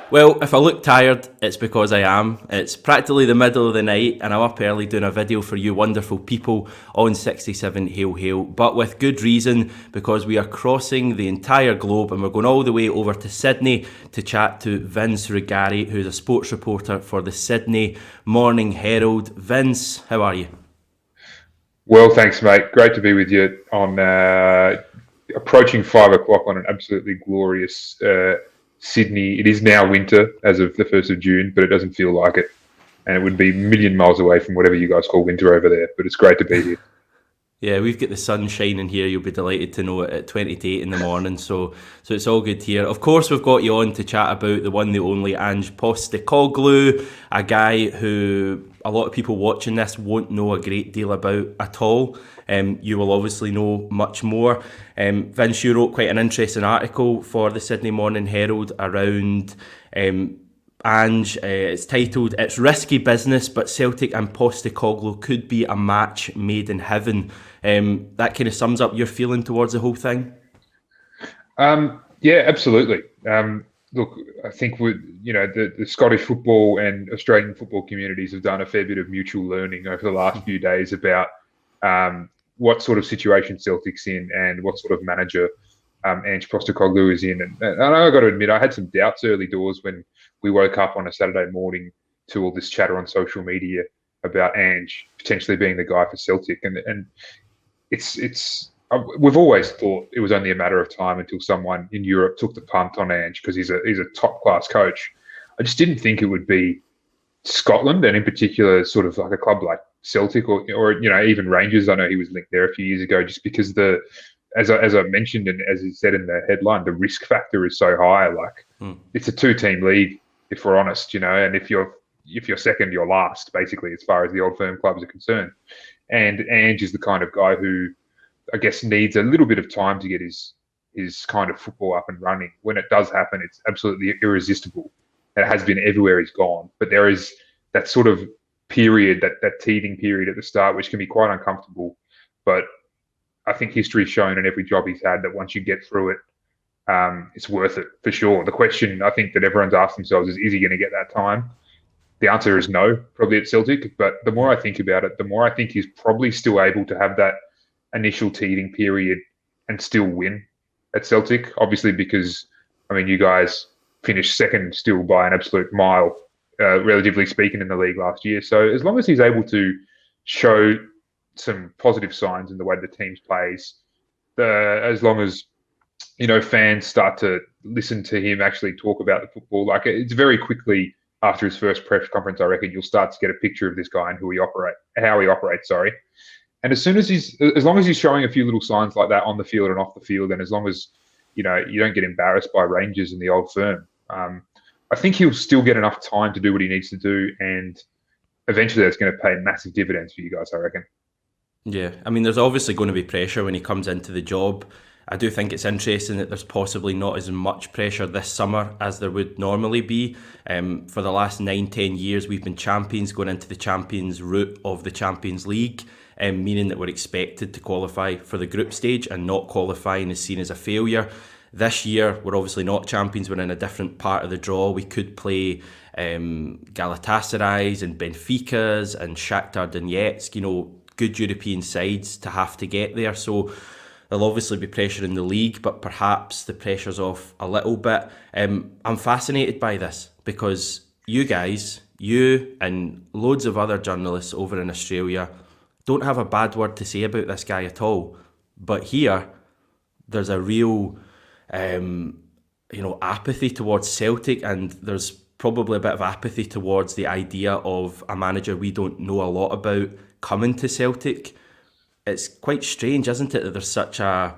Well, if I look tired, it's because I am. It's practically the middle of the night, and I'm up early doing a video for you wonderful people on 67 Hail Hail, but with good reason, because we are crossing the entire globe and we're going all the way over to Sydney to chat to Vince Rugari, who's a sports reporter for the Sydney Morning Herald. Vince, how are you? Well, thanks, mate. Great to be with you on approaching 5 o'clock on an absolutely glorious Sydney. It is now winter as of the 1st of June, but it doesn't feel like it. And it would be a million miles away from whatever you guys call winter over there. But it's great to be here. Yeah, we've got the sun shining here. You'll be delighted to know it at 20 to 8 in the morning. So it's all good here. Of course, we've got you on to chat about the one, the only Ange Postecoglou, a guy who a lot of people watching this won't know a great deal about at all. You will obviously know much more. Vince, you wrote quite an interesting article for the Sydney Morning Herald around Ange. It's titled "It's Risky Business, but Celtic and Postecoglou Could Be a Match Made in Heaven." That kind of sums up your feeling towards the whole thing. Yeah, absolutely. Look, I think the Scottish football and Australian football communities have done a fair bit of mutual learning over the last few days about what sort of situation Celtic's in and what sort of manager Ange Postecoglou is in. And I got to admit, I had some doubts early doors when we woke up on a Saturday morning to all this chatter on social media about Ange potentially being the guy for Celtic. And it's we've always thought it was only a matter of time until someone in Europe took the punt on Ange because he's a top class coach. I just didn't think it would be Scotland, and in particular, sort of like a club like Celtic or even Rangers. I know he was linked there a few years ago, just because as I mentioned and as he said in the headline, the risk factor is so high. Like it's a two-team league, if we're honest, and if you're second, you're last, basically, as far as the old firm clubs are concerned. And Ange is the kind of guy who I guess needs a little bit of time to get his kind of football up and running. When it does happen, it's absolutely irresistible. And it has been everywhere he's gone. But there is that sort of period, that teething period at the start, which can be quite uncomfortable. But I think history's shown in every job he's had that once you get through it, it's worth it for sure. The question I think that everyone's asked themselves is he going to get that time? The answer is no, probably at Celtic. But the more I think about it, the more I think he's probably still able to have that initial teething period and still win at Celtic. Obviously, because I mean, you guys finished second still by an absolute mile, relatively speaking, in the league last year. So as long as he's able to show some positive signs in the way the team plays, as long as fans start to listen to him actually talk about the football, like it's very quickly after his first press conference, I reckon you'll start to get a picture of this guy and how he operates. Sorry. And as long as he's showing a few little signs like that on the field and off the field, and as long as you don't get embarrassed by Rangers in the old firm, I think he'll still get enough time to do what he needs to do, and eventually that's going to pay massive dividends for you guys, I reckon. Yeah, I mean, there's obviously going to be pressure when he comes into the job. I do think it's interesting that there's possibly not as much pressure this summer as there would normally be. For the last 9, 10 years, we've been champions going into the champions route of the Champions League, meaning that we're expected to qualify for the group stage, and not qualifying is seen as a failure. This year, we're obviously not champions. We're in a different part of the draw. We could play Galatasaray's and Benfica's and Shakhtar Donetsk, good European sides to have to get there. So there'll obviously be pressure in the league, but perhaps the pressure's off a little bit. I'm fascinated by this because you and loads of other journalists over in Australia don't have a bad word to say about this guy at all. But here, there's a real, apathy towards Celtic, and there's probably a bit of apathy towards the idea of a manager we don't know a lot about coming to Celtic. It's quite strange, isn't it, that there's such a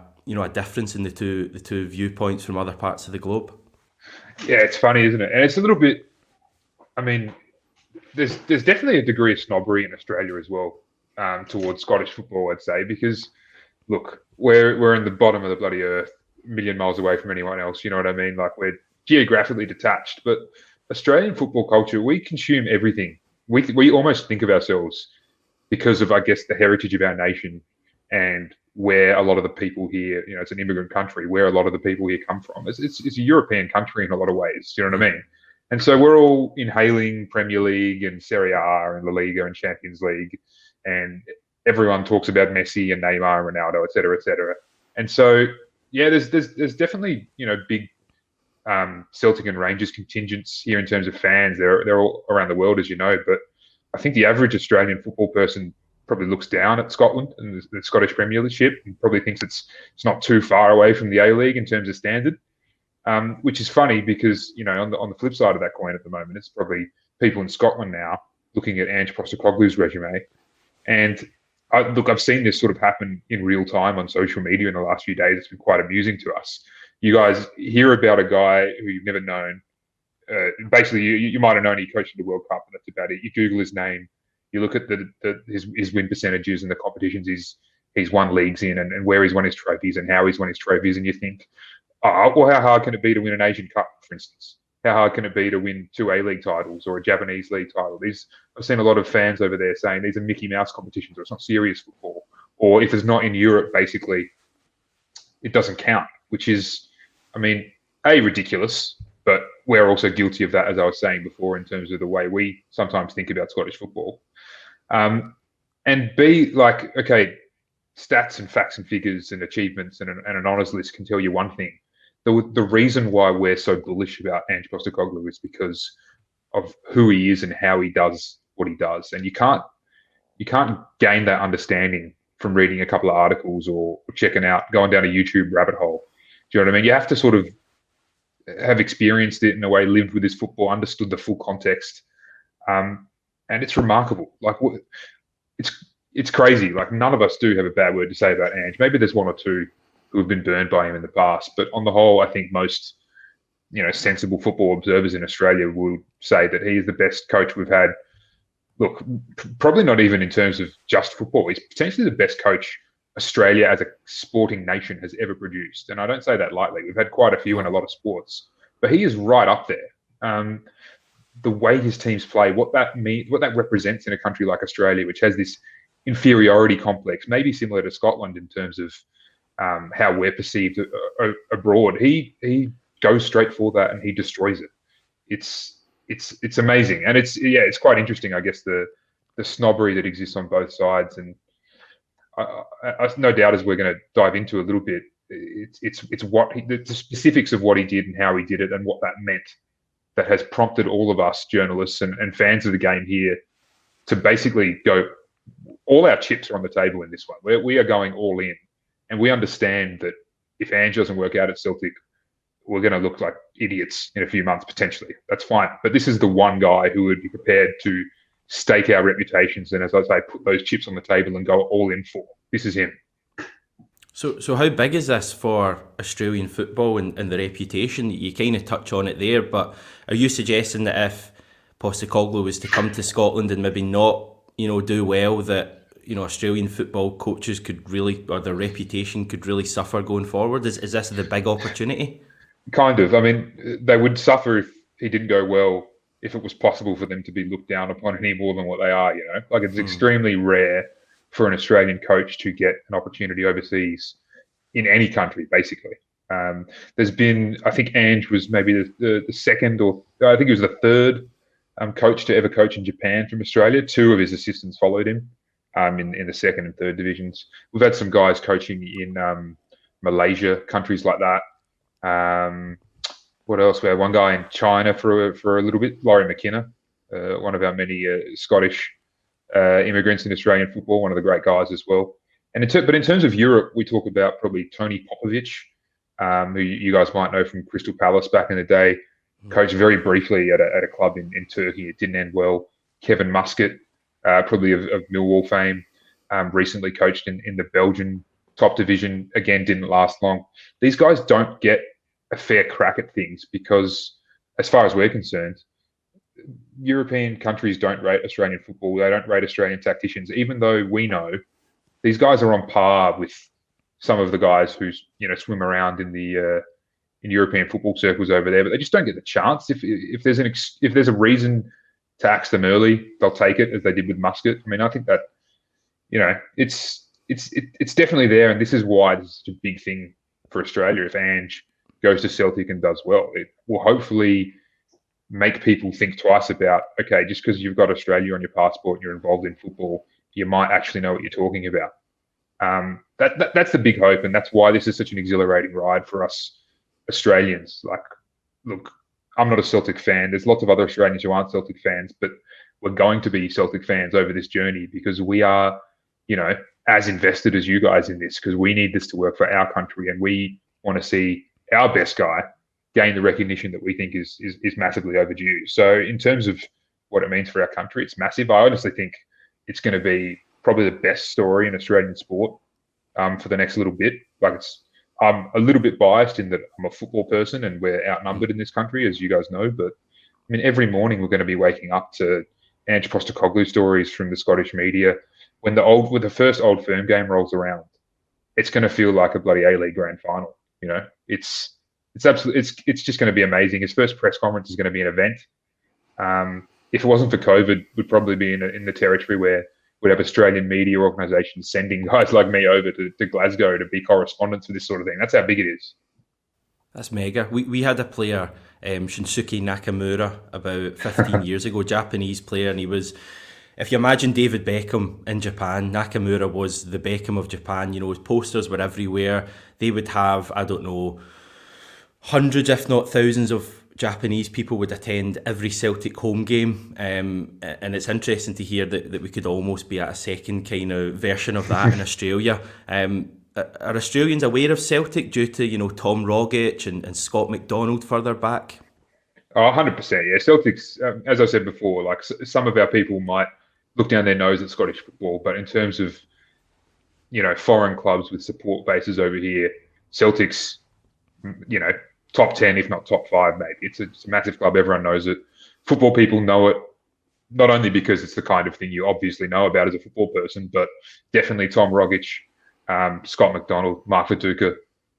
difference in the two viewpoints from other parts of the globe. Yeah, it's funny, isn't it? And it's a little bit. I mean, there's definitely a degree of snobbery in Australia as well towards Scottish football, I'd say, because look, we're in the bottom of the bloody earth, a million miles away from anyone else. You know what I mean? Like we're geographically detached, but Australian football culture, we consume everything. We almost think of ourselves because of, I guess, the heritage of our nation and where a lot of the people here, it's an immigrant country, where a lot of the people here come from. It's a European country in a lot of ways. You know what I mean? And so we're all inhaling Premier League and Serie A and La Liga and Champions League, and everyone talks about Messi and Neymar and Ronaldo, et cetera, et cetera. And so, yeah, there's definitely big Celtic and Rangers contingents here in terms of fans. They're all around the world, as you know, but I think the average Australian football person probably looks down at Scotland and the Scottish Premiership and probably thinks it's not too far away from the A League in terms of standard. Which is funny because on the flip side of that coin at the moment, it's probably people in Scotland now looking at Ange Postecoglou's resume. And I've seen this sort of happen in real time on social media in the last few days. It's been quite amusing to us. You guys hear about a guy who you've never known. Basically, you might have known he coached the World Cup, and that's about it. You Google his name, you look at his win percentages and the competitions he's won leagues in, and where he's won his trophies and how he's won his trophies, and you think, well, how hard can it be to win an Asian Cup, for instance? How hard can it be to win 2 A-League titles or a Japanese league title? I've seen a lot of fans over there saying these are Mickey Mouse competitions, or it's not serious football. Or if it's not in Europe, basically, it doesn't count, which is, ridiculous, but we're also guilty of that, as I was saying before, in terms of the way we sometimes think about Scottish football. And B, okay, stats and facts and figures and achievements and an honours list can tell you one thing. The reason why we're so bullish about Ange Postecoglou is because of who he is and how he does what he does. And you can't gain that understanding from reading a couple of articles or going down a YouTube rabbit hole. Do you know what I mean? You have to sort of have experienced it in a way, lived with his football, understood the full context. And it's remarkable. It's crazy. None of us do have a bad word to say about Ange. Maybe there's one or two who have been burned by him in the past, but on the whole, I think most, sensible football observers in Australia will say that he is the best coach we've had. Look, probably not even in terms of just football. He's potentially the best coach Australia as a sporting nation has ever produced. And I don't say that lightly. We've had quite a few in a lot of sports, but he is right up there. The way his teams play, what that represents in a country like Australia, which has this inferiority complex, maybe similar to Scotland in terms of how we're perceived abroad. He goes straight for that and he destroys it. It's amazing, and it's quite interesting, I guess, the snobbery that exists on both sides. And I no doubt, as we're going to dive into a little bit, it's the specifics of what he did and how he did it and what that meant that has prompted all of us journalists and fans of the game here to basically go, all our chips are on the table in this one. We are going all in. And we understand that if Ange doesn't work out at Celtic, we're going to look like idiots in a few months, potentially. That's fine. But this is the one guy who would be prepared to stake our reputations and, as I say, put those chips on the table and go all in for. This is him. So how big is this for Australian football and the reputation? You kind of touch on it there, but are you suggesting that if Postecoglou was to come to Scotland and maybe not, do well, that Australian football coaches could really, or their reputation could really suffer going forward? Is this the big opportunity? Kind of. They would suffer if he didn't go well, if it was possible for them to be looked down upon any more than what they are, it's extremely rare for an Australian coach to get an opportunity overseas in any country, basically. There's been, I think Ange was maybe the second, or I think he was the third coach to ever coach in Japan from Australia. 2 of his assistants followed him. In the second and third divisions. We've had some guys coaching in Malaysia, countries like that. What else? We had one guy in China for a little bit, Laurie McKenna, one of our many Scottish immigrants in Australian football, one of the great guys as well. But in terms of Europe, we talk about probably Tony Popovic, who you guys might know from Crystal Palace back in the day, coached very briefly at a club in Turkey. It didn't end well. Kevin Muscat, probably of Millwall fame, recently coached in the Belgian top division. Again, didn't last long. These guys don't get a fair crack at things because, as far as we're concerned, European countries don't rate Australian football. They don't rate Australian tacticians, even though we know these guys are on par with some of the guys who swim around in the in European football circles over there. But they just don't get the chance. If there's a reason to axe them early, they'll take it, as they did with Muscat. I think that it's definitely there, and this is why this is such a big thing for Australia. If Ange goes to Celtic and does well, it will hopefully make people think twice about, okay, just because you've got Australia on your passport and you're involved in football, you might actually know what you're talking about. That's the big hope, and that's why this is such an exhilarating ride for us Australians. Like, look, I'm not a Celtic fan. There's lots of other Australians who aren't Celtic fans, but we're going to be Celtic fans over this journey because we are, as invested as you guys in this, because we need this to work for our country, and we want to see our best guy gain the recognition that we think is massively overdue. So in terms of what it means for our country, it's massive. I honestly think it's going to be probably the best story in Australian sport for the next little bit. I'm a little bit biased in that I'm a football person and we're outnumbered in this country, as you guys know. But I mean, every morning we're going to be waking up to Ange Postecoglou stories from the Scottish media. When the first Old Firm game rolls around, it's going to feel like a bloody A-League grand final. It's just going to be amazing. His first press conference is going to be an event. If it wasn't for COVID, we'd probably be in the territory where we'd have Australian media organisations sending guys like me over to Glasgow to be correspondents for this sort of thing. That's how big it is. That's mega. We had a player, Shinsuke Nakamura, about 15 years ago, Japanese player, and he was, if you imagine David Beckham in Japan, Nakamura was the Beckham of Japan. His posters were everywhere. They would have, I don't know, hundreds, if not thousands of Japanese people would attend every Celtic home game, and it's interesting to hear that we could almost be at a second kind of version of that in Australia. Are Australians aware of Celtic due to Tom Rogic and Scott McDonald further back? 100%, yeah. Celtic's, as I said before, like some of our people might look down their nose at Scottish football, but in terms of foreign clubs with support bases over here, Celtic's top 10, if not top 5, maybe. It's a massive club. Everyone knows it. Football people know it, not only because it's the kind of thing you obviously know about as a football person, but definitely Tom Rogic, Scott McDonald, Mark Viduka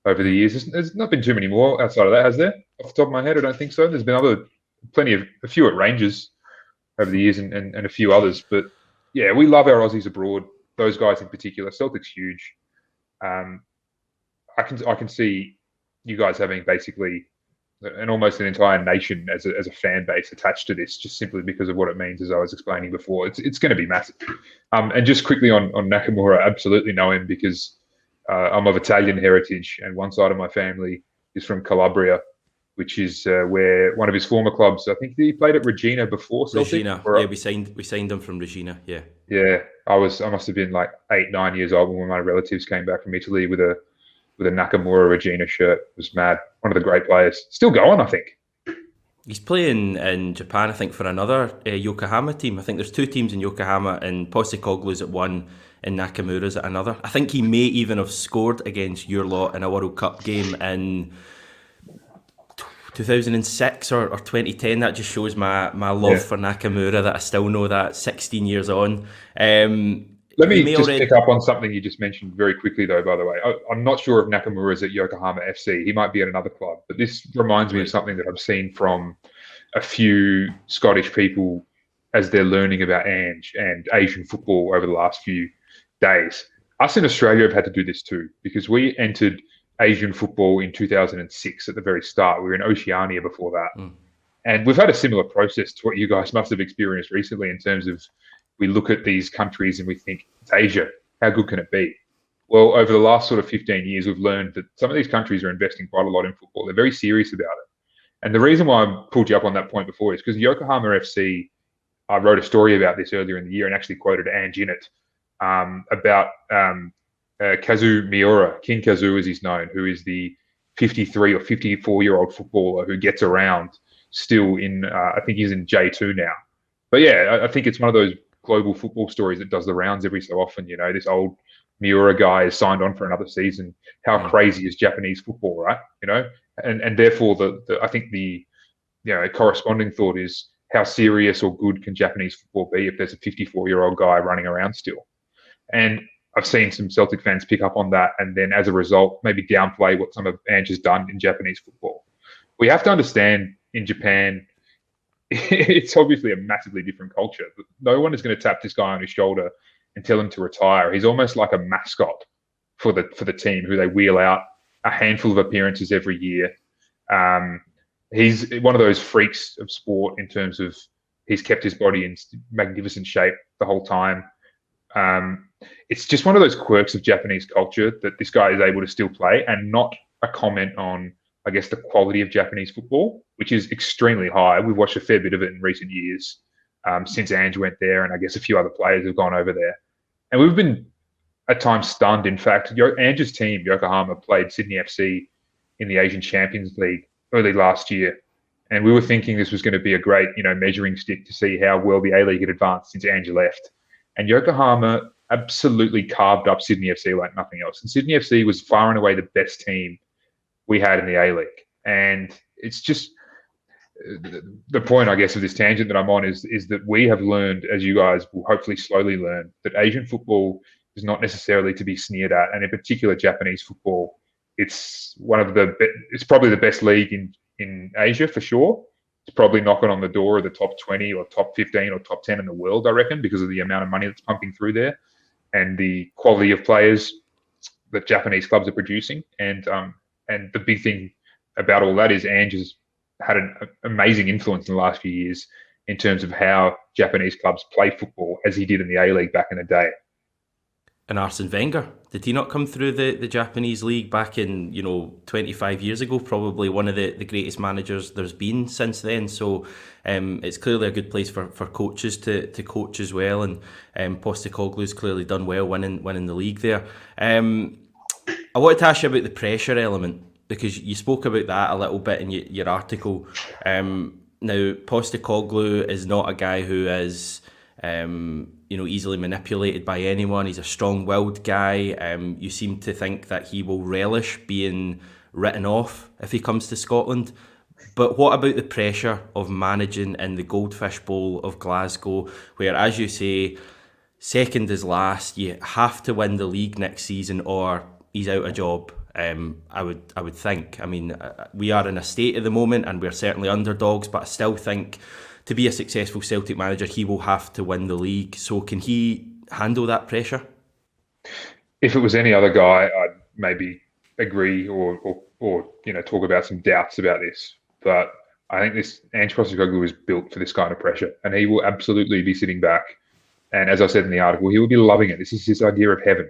over the years. There's not been too many more outside of that, has there? Off the top of my head, I don't think so. There's been a few at Rangers over the years and a few others. But yeah, we love our Aussies abroad, those guys in particular. Celtic's huge. I can see you guys having basically almost an entire nation as a fan base attached to this, just simply because of what it means, as I was explaining before. It's going to be massive. And just quickly on Nakamura, I absolutely know him because I'm of Italian heritage, and one side of my family is from Calabria, which is where one of his former clubs, I think he played at Regina before Celtic. Regina, yeah, we signed him from Regina, yeah. Yeah, I must have been like 8-9 years old when my relatives came back from Italy with a Nakamura Regina shirt. It was mad. One of the great players. Still going, I think. He's playing in Japan, I think, for another Yokohama team. I think there's 2 teams in Yokohama, and Postecoglou's at one and Nakamura's at another. I think he may even have scored against your lot in a World Cup game in 2006 or 2010. That just shows my love for Nakamura, that I still know that 16 years on. Let me just pick up on something you just mentioned very quickly, though, by the way. I'm not sure if Nakamura is at Yokohama FC. He might be at another club. But this reminds me of something that I've seen from a few Scottish people as they're learning about Ange and Asian football over the last few days. Us in Australia have had to do this too, because we entered Asian football in 2006 at the very start. We were in Oceania before that. And we've had a similar process to what you guys must have experienced recently in terms of we look at these countries and we think, it's Asia, how good can it be? Well, over the last sort of 15 years, we've learned that some of these countries are investing quite a lot in football. They're very serious about it. And the reason why I pulled you up on that point before is because Yokohama FC, I wrote a story about this earlier in the year and actually quoted Ange in it about Kazu Miura. King Kazu, as he's known, who is the 53 or 54-year-old footballer who gets around still in, I think he's in J2 now. But yeah, I think it's one of those global football stories that does the rounds every so often. This old Miura guy is signed on for another season. How crazy is Japanese football, right? And therefore I think the corresponding thought is how serious or good can Japanese football be if there's a 54-year-old guy running around still? And I've seen some Celtic fans pick up on that and then as a result maybe downplay what some of Ange has done in Japanese football. We have to understand in Japan, it's obviously a massively different culture. No one is going to tap this guy on his shoulder and tell him to retire. He's almost like a mascot for the team who they wheel out a handful of appearances every year. he's one of those freaks of sport in terms of he's kept his body in magnificent shape the whole time. It's just one of those quirks of Japanese culture that this guy is able to still play, and not a comment on, I guess, the quality of Japanese football, which is extremely high. We've watched a fair bit of it in recent years since Ange went there, and I guess a few other players have gone over there. And we've been at times stunned. In fact, Ange's team, Yokohama, played Sydney FC in the Asian Champions League early last year. And we were thinking this was going to be a great, measuring stick to see how well the A-League had advanced since Ange left. And Yokohama absolutely carved up Sydney FC like nothing else. And Sydney FC was far and away the best team we had in the A-League. And it's just the point, I guess, of this tangent that I'm on is that we have learned, as you guys will hopefully slowly learn, that Asian football is not necessarily to be sneered at. And in particular, Japanese football, it's it's probably the best league in Asia for sure. It's probably knocking on the door of the top 20 or top 15 or top 10 in the world, I reckon, because of the amount of money that's pumping through there and the quality of players that Japanese clubs are producing. And the big thing about all that is Ange has had an amazing influence in the last few years in terms of how Japanese clubs play football, as he did in the A-League back in the day. And Arsene Wenger, did he not come through the Japanese league back in 25 years ago? Probably one of the greatest managers there's been since then. So it's clearly a good place for coaches to coach as well. And Postecoglou's clearly done well winning the league there. I wanted to ask you about the pressure element, because you spoke about that a little bit in your article. Now, Postecoglou is not a guy who is easily manipulated by anyone. He's a strong-willed guy. You seem to think that he will relish being written off if he comes to Scotland. But what about the pressure of managing in the Goldfish Bowl of Glasgow, where, as you say, second is last, you have to win the league next season or he's out of job? I would think. I mean, we are in a state at the moment and we're certainly underdogs, but I still think to be a successful Celtic manager, he will have to win the league. So can he handle that pressure? If it was any other guy, I'd maybe agree or talk about some doubts about this. But I think this Ange Postecoglou is built for this kind of pressure, and he will absolutely be sitting back. And as I said in the article, he will be loving it. This is his idea of heaven.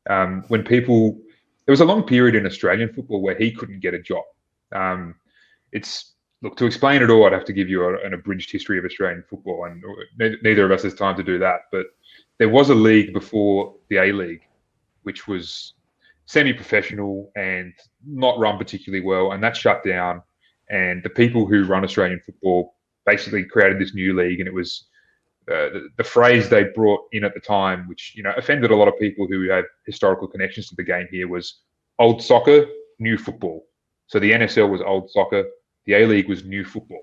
There was a long period in Australian football where he couldn't get a job. Look, to explain it all, I'd have to give you an abridged history of Australian football, and neither of us has time to do that. But there was a league before the A-League, which was semi-professional and not run particularly well, and that shut down. And the people who run Australian football basically created this new league, and it was the phrase they brought in at the time, which offended a lot of people who had historical connections to the game here, was old soccer, new football. So the NSL was old soccer. The A-League was new football.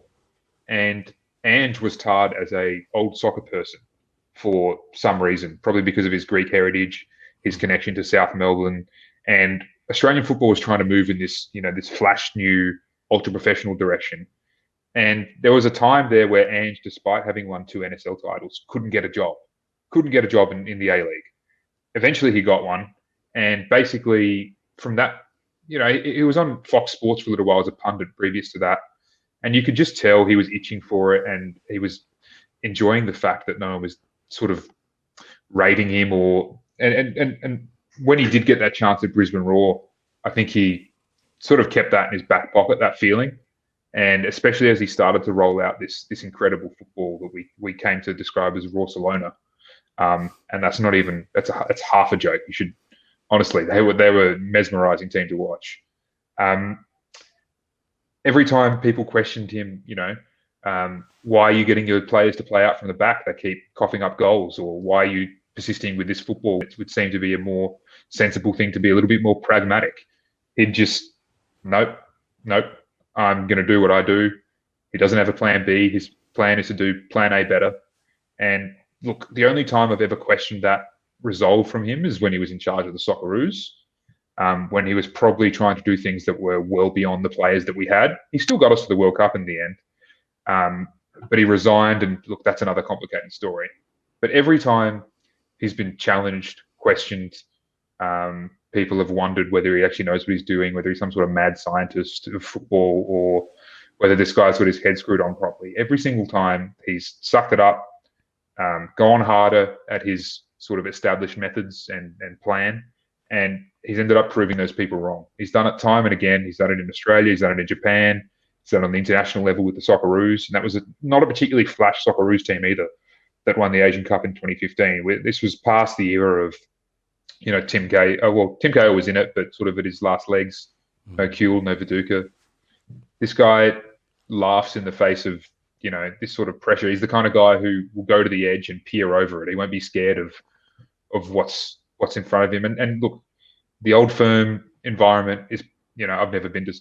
And Ange was tarred as a old soccer person for some reason, probably because of his Greek heritage, his connection to South Melbourne. And Australian football was trying to move in this, this flash new ultra-professional direction. And there was a time there where Ange, despite having won 2 NSL titles, couldn't get a job in the A-League. Eventually he got one. And basically from that, he was on Fox Sports for a little while as a pundit previous to that. And you could just tell he was itching for it, and he was enjoying the fact that no one was sort of rating him and when he did get that chance at Brisbane Roar, I think he sort of kept that in his back pocket, that feeling. And especially as he started to roll out this incredible football that we came to describe as Barcelona. And that's not even, that's half a joke. You should, honestly, they were a mesmerizing team to watch. Every time people questioned him, why are you getting your players to play out from the back? They keep coughing up goals, or why are you persisting with this football? It would seem to be a more sensible thing, to be a little bit more pragmatic. He'd just, nope, I'm going to do what I do. He doesn't have a plan B. His plan is to do plan A better. And look, the only time I've ever questioned that resolve from him is when he was in charge of the Socceroos, when he was probably trying to do things that were well beyond the players that we had. He still got us to the World Cup in the end, but he resigned, and look, that's another complicated story. But every time he's been challenged, questioned, people have wondered whether he actually knows what he's doing, whether he's some sort of mad scientist of football, whether this guy's got his head screwed on properly. Every single time he's sucked it up, gone harder at his sort of established methods and plan, and he's ended up proving those people wrong. He's done it time and again. He's done it in Australia. He's done it in Japan. He's done it on the international level with the Socceroos, and that was not a particularly flash Socceroos team either that won the Asian Cup in 2015. This was past the era of, Tim Cahill. Well, Tim Cahill was in it, but sort of at his last legs. No Kuehl, no Viduka. This guy laughs in the face of, this sort of pressure. He's the kind of guy who will go to the edge and peer over it. He won't be scared of what's in front of him. And look, the Old Firm environment is, I've never been to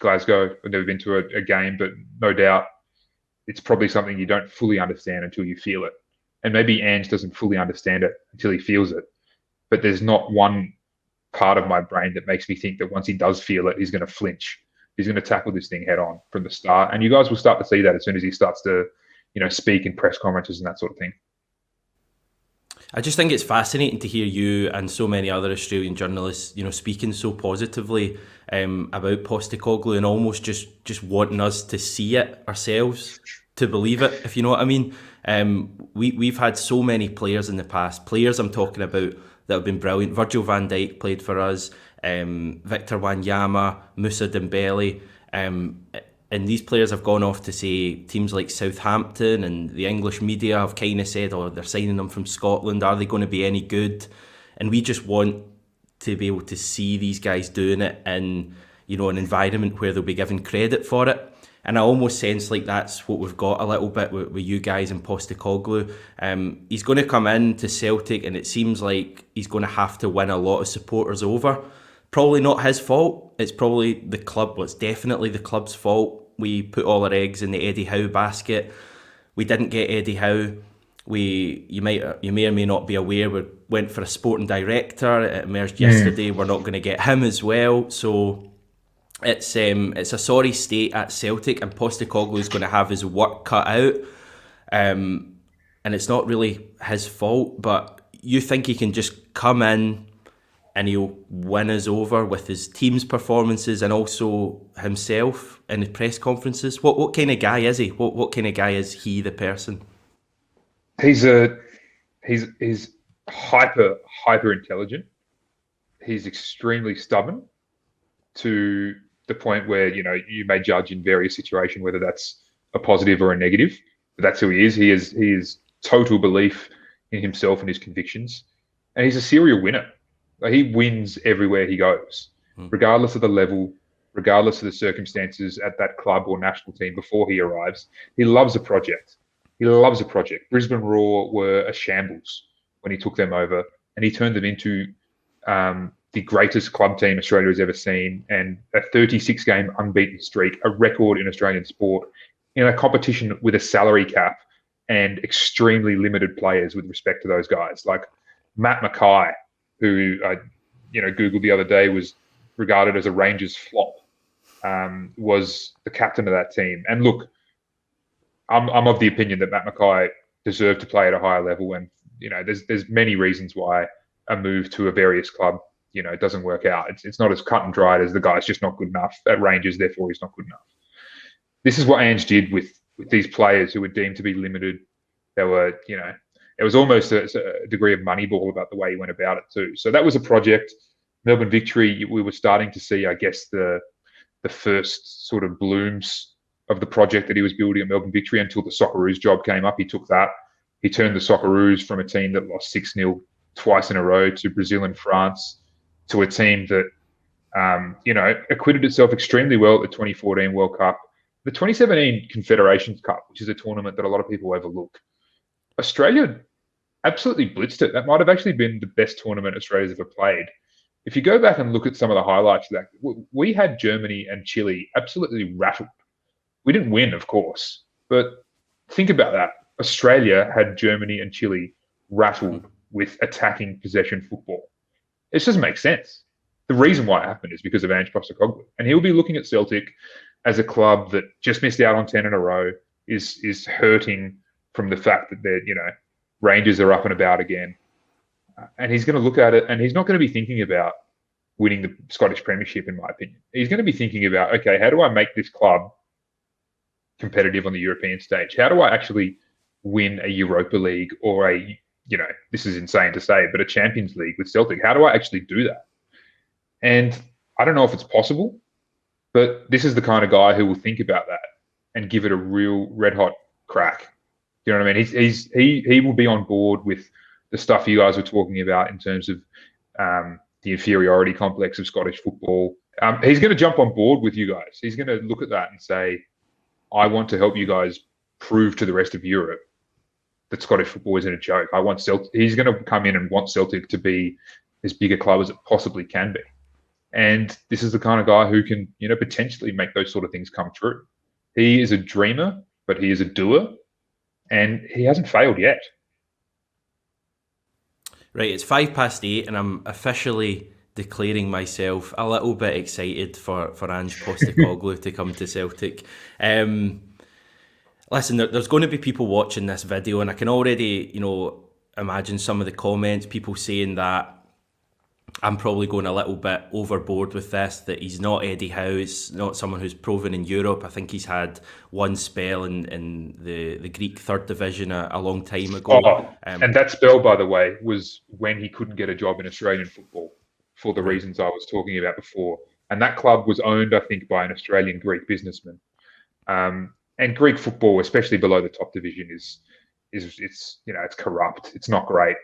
Glasgow. I've never been to a game, but no doubt it's probably something you don't fully understand until you feel it. And maybe Ange doesn't fully understand it until he feels it. But there's not one part of my brain that makes me think that once he does feel it, he's going to flinch. He's going to tackle this thing head on from the start. And you guys will start to see that as soon as he starts to, speak in press conferences and that sort of thing. I just think it's fascinating to hear you and so many other Australian journalists, speaking so positively about Postecoglou and almost just wanting us to see it ourselves, to believe it, if you know what I mean. We've had so many players in the past, players I'm talking about that have been brilliant. Virgil van Dijk played for us, Victor Wanyama, Moussa Dembele, and these players have gone off to say teams like Southampton, and the English media have kind of said, oh, they're signing them from Scotland. Are they going to be any good? And we just want to be able to see these guys doing it in, an environment where they'll be given credit for it. And I almost sense like that's what we've got a little bit with you guys and Postecoglou. He's going to come in to Celtic, and it seems like he's going to have to win a lot of supporters over. Probably not his fault. It's probably the club. Well, it's definitely the club's fault. We put all our eggs in the Eddie Howe basket. We didn't get Eddie Howe. You may or may not be aware, we went for a sporting director. It emerged yesterday we're not going to get him as well. So it's a sorry state at Celtic, and Postecoglou is going to have his work cut out. And it's not really his fault, but you think he can just come in and he'll win us over with his team's performances and also himself in his press conferences? What kind of guy is he? What kind of guy is he, the person? He's hyper intelligent. He's extremely stubborn to the point where, you may judge in various situations whether that's a positive or a negative. But that's who he is. He is total belief in himself and his convictions. And he's a serial winner. Like, he wins everywhere he goes, regardless of the level, regardless of the circumstances at that club or national team before he arrives. He loves a project. Brisbane Roar were a shambles when he took them over, and he turned them into the greatest club team Australia has ever seen, and a 36-game unbeaten streak, a record in Australian sport, in a competition with a salary cap and extremely limited players with respect to those guys. Like Matt Mackay, who I Googled the other day, was regarded as a Rangers flop, was the captain of that team. And look, I'm of the opinion that Matt Mackay deserved to play at a higher level, and there's many reasons why a move to a various club it doesn't work out. It's not as cut and dried as the guy's just not good enough at Rangers, therefore he's not good enough. This is what Ange did with these players who were deemed to be limited. They were it was almost a degree of moneyball about the way he went about it too. So that was a project. Melbourne Victory, we were starting to see, I guess, the first sort of blooms of the project that he was building at Melbourne Victory until the Socceroos job came up. He took that. He turned the Socceroos from a team that lost 6-0 twice in a row to Brazil and France to a team that, acquitted itself extremely well at the 2014 World Cup. The 2017 Confederations Cup, which is a tournament that a lot of people overlook, Australia absolutely blitzed it. That might have actually been the best tournament Australia's ever played. If you go back and look at some of the highlights of that, we had Germany and Chile absolutely rattled. We didn't win, of course, but think about that. Australia had Germany and Chile rattled with attacking possession football. It just doesn't make sense. The reason why it happened is because of Ange Postecoglou. And he'll be looking at Celtic as a club that just missed out on 10 in a row, is hurting from the fact that they're, Rangers are up and about again. And he's going to look at it, and he's not going to be thinking about winning the Scottish Premiership, in my opinion. He's going to be thinking about, okay, how do I make this club competitive on the European stage? How do I actually win a Europa League or this is insane to say, but a Champions League with Celtic? How do I actually do that? And I don't know if it's possible, but this is the kind of guy who will think about that and give it a real red hot crack. You know what I mean? He will be on board with the stuff you guys were talking about in terms of the inferiority complex of Scottish football. He's going to jump on board with you guys. He's going to look at that and say, I want to help you guys prove to the rest of Europe that Scottish football isn't a joke. I want Celtic. He's going to come in and want Celtic to be as big a club as it possibly can be. And this is the kind of guy who can, potentially make those sort of things come true. He is a dreamer, but he is a doer, and he hasn't failed yet. Right, it's 8:05, and I'm officially declaring myself a little bit excited for Ange Postecoglou to come to Celtic. Listen, there's going to be people watching this video, and I can already, imagine some of the comments, people saying that I'm probably going a little bit overboard with this, that he's not Eddie Howe, he's not someone who's proven in Europe. I think he's had one spell in the Greek third division a long time ago. And that spell, by the way, was when he couldn't get a job in Australian football for the reasons I was talking about before. And that club was owned, I think, by an Australian Greek businessman. And Greek football, especially below the top division, is it's corrupt. It's not great.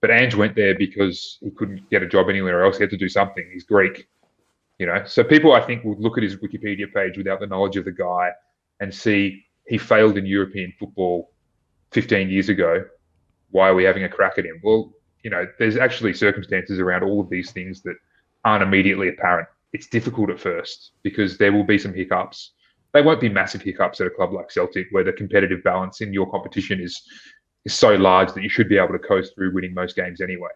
But Ange went there because he couldn't get a job anywhere else. He had to do something. He's Greek, So people, I think, would look at his Wikipedia page without the knowledge of the guy and see he failed in European football 15 years ago. Why are we having a crack at him? Well, there's actually circumstances around all of these things that aren't immediately apparent. It's difficult at first because there will be some hiccups. They won't be massive hiccups at a club like Celtic, where the competitive balance in your competition is so large that you should be able to coast through winning most games anyway.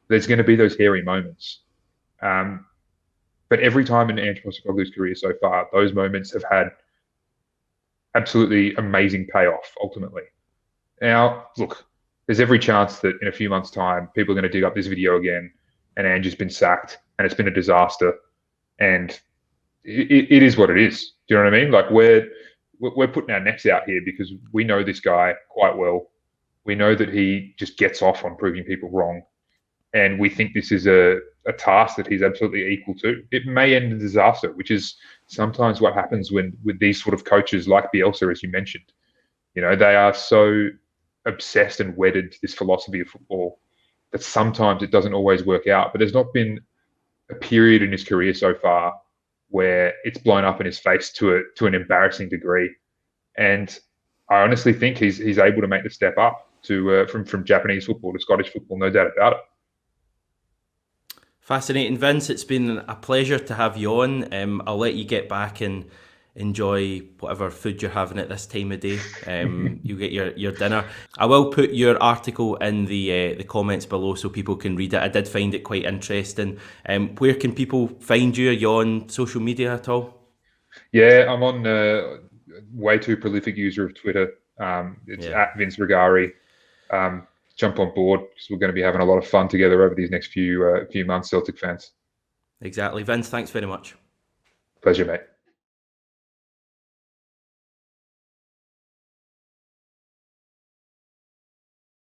There's going to be those hairy moments. But every time in Ange Postecoglou's career so far, those moments have had absolutely amazing payoff, ultimately. Now, look, there's every chance that in a few months' time, people are going to dig up this video again and Ange has been sacked and it's been a disaster. And it is what it is. Do you know what I mean? Like, we're putting our necks out here because we know this guy quite well. We know that he just gets off on proving people wrong. And we think this is a task that he's absolutely equal to. It may end in disaster, which is sometimes what happens with these sort of coaches like Bielsa, as you mentioned. They are so obsessed and wedded to this philosophy of football that sometimes it doesn't always work out. But there's not been a period in his career so far where it's blown up in his face to an embarrassing degree. And I honestly think he's able to make the step up to from Japanese football to Scottish football, no doubt about it. Fascinating, Vince. It's been a pleasure to have you on. I'll let you get back and enjoy whatever food you're having at this time of day. You get your dinner. I will put your article in the comments below so people can read it. I did find it quite interesting. Where can people find you? Are you on social media at all? Yeah, I'm on way too prolific user of Twitter. It's at Vince Rugari. Jump on board because we're going to be having a lot of fun together over these next few months, Celtic fans. Exactly. Vince, thanks very much. Pleasure, mate.